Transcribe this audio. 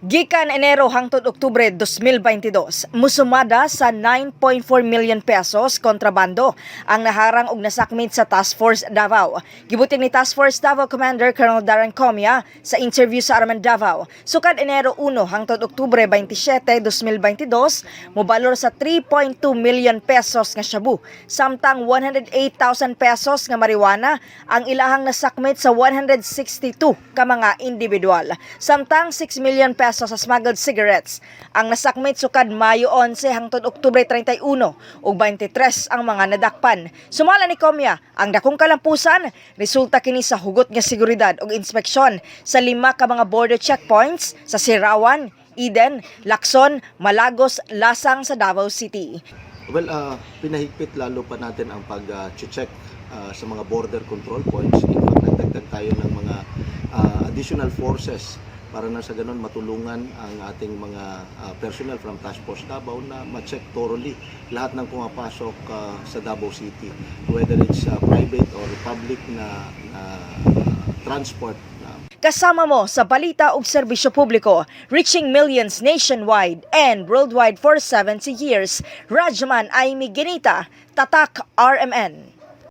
Gikan Enero hangtod Oktubre 2022, musumada sa 9.4 million pesos kontrabando ang naharang og nasakmit sa Task Force Davao. Gibuting ni Task Force Davao Commander Colonel Darren Comia sa interview sa Arman Davao. Sukad Enero 1 hangtod Oktubre 27, 2022, mobalor sa 3.2 million pesos nga shabu, samtang 108,000 pesos nga marijuana ang ilahang nasakmit sa 162 ka mga individual. Samtang 6 million pesos sa smuggled cigarettes ang nasakmit sukad Mayo 11 hangtod Oktubre 31 ug 23 ang mga nadakpan. Sumala ni Comia ang dakong kalampusan resulta kini sa hugot nga seguridad ug inspeksyon sa 5 ka mga border checkpoints sa Sirawan, Eden, Lacson, Malagos, Lasang sa Davao City. Well, pinahigpit lalo pa natin ang pag-check sa mga border control points. In fact, nagdagdag tayo ng mga additional forces para na sa ganun matulungan ang ating mga personnel from Task Force Davao na ma-check thoroughly lahat ng pumapasok sa Davao City, whether it's private or public na transport. Kasama mo sa balita ug serbisyo publiko, reaching millions nationwide and worldwide for 70 years. Rajman Aimee Ginita, Tatak RMN.